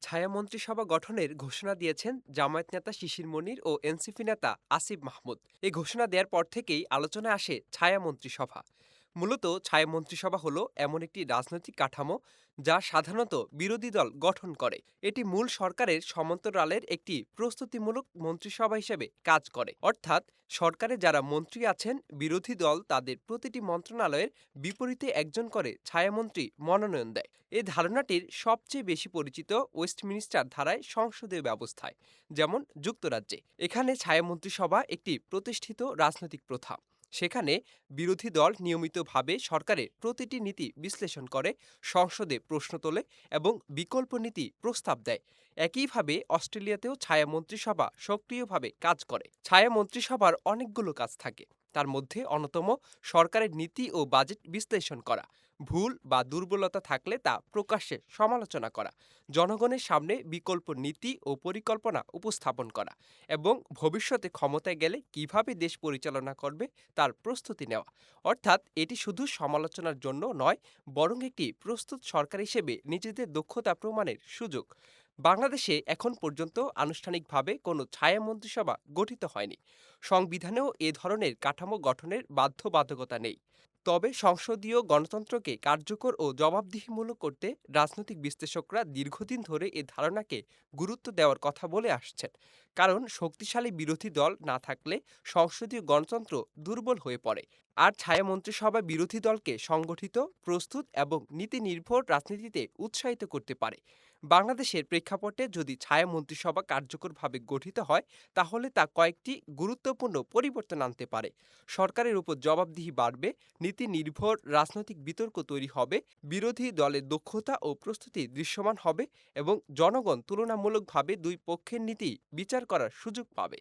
ছায়া মন্ত্রিসভা গঠনের ঘোষণা দিয়েছেন জামায়াত নেতা শিশির মনির ও এনসিপি নেতা আসিফ মাহমুদ। এই ঘোষণা দেওয়ার পর থেকেই আলোচনায় আসে ছায়া মন্ত্রিসভা। মূলত ছায়া মন্ত্রিসভা হলো এমন একটি রাজনৈতিক কাঠামো যা সাধারণত বিরোধী দল গঠন করে। এটি মূল সরকারের সমান্তরালের একটি প্রস্তুতিমূলক মন্ত্রিসভা হিসেবে কাজ করে, অর্থাৎ সরকারে যারা মন্ত্রী আছেন বিরোধী দল তাদের প্রতিটি মন্ত্রণালয়ের বিপরীতে একজন করে ছায়ামন্ত্রী মনোনয়ন দেয়। এই ধারণাটির সবচেয়ে বেশি পরিচিত ওয়েস্টমিনিস্টার ধারায় সংসদীয় ব্যবস্থায়, যেমন যুক্তরাজ্যে। এখানে ছায়ামন্ত্রিসভা একটি প্রতিষ্ঠিত রাজনৈতিক প্রথা। সেখানে বিরোধী দল নিয়মিতভাবে সরকারের প্রতিটি নীতি বিশ্লেষণ করে, সংসদে প্রশ্ন তোলে এবং বিকল্প নীতি প্রস্তাব দেয়। একইভাবে অস্ট্রেলিয়াতেও ছায়া মন্ত্রিসভা সক্রিয়ভাবে কাজ করে। ছায়া মন্ত্রিসভার অনেকগুলো কাজ থাকে। তার মধ্যে অন্যতম সরকারের নীতি ও বাজেট বিশ্লেষণ করা, ভুল বা দুর্বলতা থাকলে তা প্রকাশ্যে সমালোচনা করা, জনগণের সামনে বিকল্প নীতি ও পরিকল্পনা উপস্থাপন করা এবং ভবিষ্যতে ক্ষমতায় গেলে কিভাবে দেশ পরিচালনা করবে তার প্রস্তুতি নেওয়া। অর্থাৎ এটি শুধু সমালোচনার জন্য নয়, বরং একটি প্রস্তুত সরকার হিসেবে নিজেদের দক্ষতা প্রমাণের সুযোগ। বাংলাদেশে এখন পর্যন্ত আনুষ্ঠানিকভাবে কোনো ছায়া মন্ত্রিসভা গঠিত হয়নি। সংবিধানেও এ ধরনের কাঠামো গঠনের বাধ্যবাধকতা নেই। তবে সংসদীয় গণতন্ত্রকে কার্যকর ও জবাবদিহিমূলক করতে রাজনৈতিক বিশ্লেষকরা দীর্ঘদিন ধরে এ ধারণাকে গুরুত্ব দেওয়ার কথা বলে আসছেন। কারণ শক্তিশালী বিরোধী দল না থাকলে সংসদীয় গণতন্ত্র দুর্বল হয়ে পড়ে। আর ছায়া মন্ত্রিসভা বিরোধী দলকে সংগঠিত, প্রস্তুত এবং নীতি নির্ভর রাজনীতিতে উৎসাহিত করতে পারে। বাংলাদেশের প্রেক্ষাপটে যদি ছায়া মন্ত্রিসভা কার্যকরভাবে গঠিত হয়, তাহলে তা কয়েকটি গুরুত্বপূর্ণ পরিবর্তন আনতে পারে। সরকারের উপর জবাবদিহি বাড়বে, নীতি নির্ভর রাজনৈতিক বিতর্ক তৈরি হবে, বিরোধী দলের দক্ষতা ও প্রস্তুতি দৃশ্যমান হবে এবং জনগণ তুলনামূলকভাবে দুই পক্ষের নীতি বিচার করার সুযোগ পাবে।